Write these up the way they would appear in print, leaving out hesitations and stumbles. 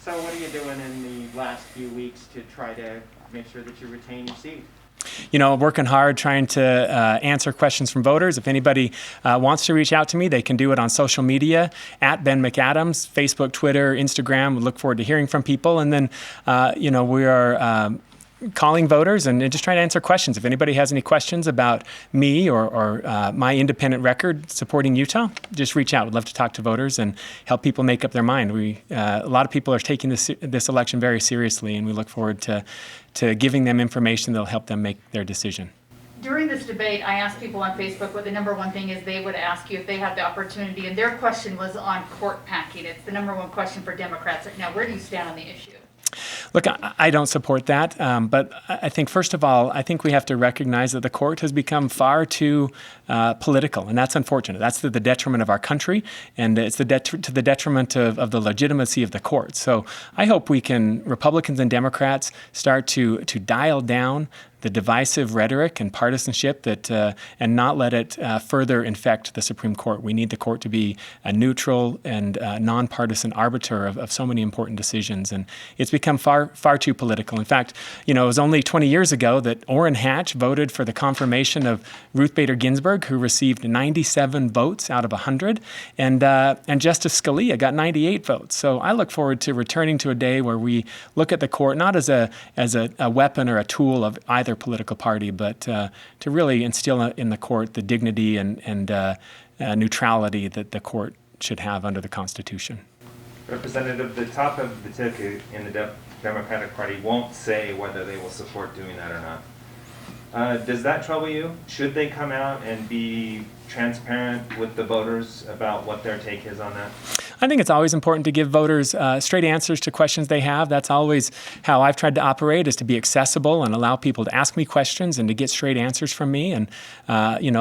So what are you doing in the last few weeks to try to make sure that you retain your seat? Working hard, trying to answer questions from voters. If anybody wants to reach out to me, they can do it on social media, at Ben McAdams, Facebook, Twitter, Instagram. We look forward to hearing from people. And then, we are calling voters and just trying to answer questions. If anybody has any questions about me or my independent record supporting Utah, just reach out. We'd love to talk to voters and help people make up their mind. A lot of people are taking this election very seriously, and we look forward to giving them information that'll help them make their decision. During this debate, I asked people on Facebook what the number one thing is they would ask you if they had the opportunity, and their question was on court packing. It's the number one question for Democrats right now. Where do you stand on the issue? Look, I don't support that, but I think, first of all, I think we have to recognize that the court has become far too political, and that's unfortunate. That's to the detriment of our country, and it's to the detriment of the legitimacy of the court. So I hope Republicans and Democrats, start to dial down the divisive rhetoric and partisanship and not let it further infect the Supreme Court. We need the court to be a neutral and nonpartisan arbiter of so many important decisions, and it's become far too political. In fact, it was only 20 years ago that Orrin Hatch voted for the confirmation of Ruth Bader Ginsburg, who received 97 votes out of 100, and Justice Scalia got 98 votes. So I look forward to returning to a day where we look at the court not as a weapon or a tool of either political party, but to really instill in the court the dignity and neutrality that the court should have under the Constitution. Representative, the top of the ticket in the Democratic Party won't say whether they will support doing that or not. Does that trouble you? Should they come out and be transparent with the voters about what their take is on that? I think it's always important to give voters straight answers to questions they have. That's always how I've tried to operate, is to be accessible and allow people to ask me questions and to get straight answers from me. And they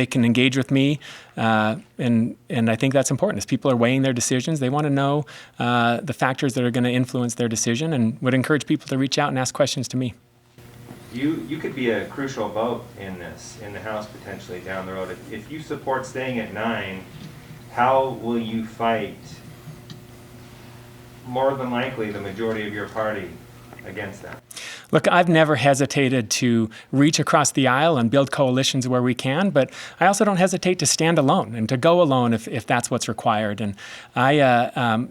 can engage with me. And I think that's important. As people are weighing their decisions, they want to know the factors that are going to influence their decision, and would encourage people to reach out and ask questions to me. You could be a crucial vote in the House potentially down the road. If you support staying at 9, how will you fight, more than likely, the majority of your party against that? Look, I've never hesitated to reach across the aisle and build coalitions where we can, but I also don't hesitate to stand alone and to go alone if that's what's required. And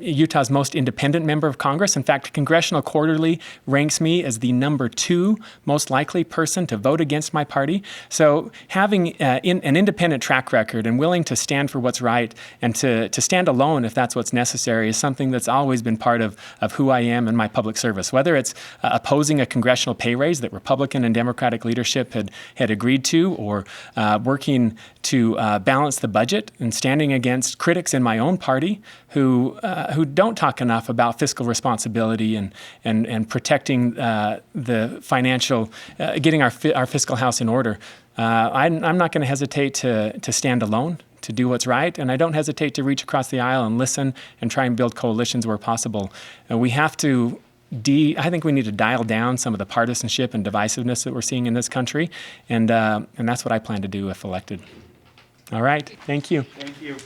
Utah's most independent member of Congress. In fact, Congressional Quarterly ranks me as the number 2 most likely person to vote against my party. So having an independent track record and willing to stand for what's right and to stand alone if that's what's necessary is something that's always been part of who I am in my public service. Whether it's opposing a congressional pay raise that Republican and Democratic leadership had agreed to, or working to balance the budget and standing against critics in my own party who don't talk enough about fiscal responsibility and protecting the financial, getting our fiscal house in order. I'm not going to hesitate to stand alone, to do what's right, and I don't hesitate to reach across the aisle and listen and try and build coalitions where possible. We have to I think we need to dial down some of the partisanship and divisiveness that we're seeing in this country, and that's what I plan to do if elected. All right, thank you. Thank you.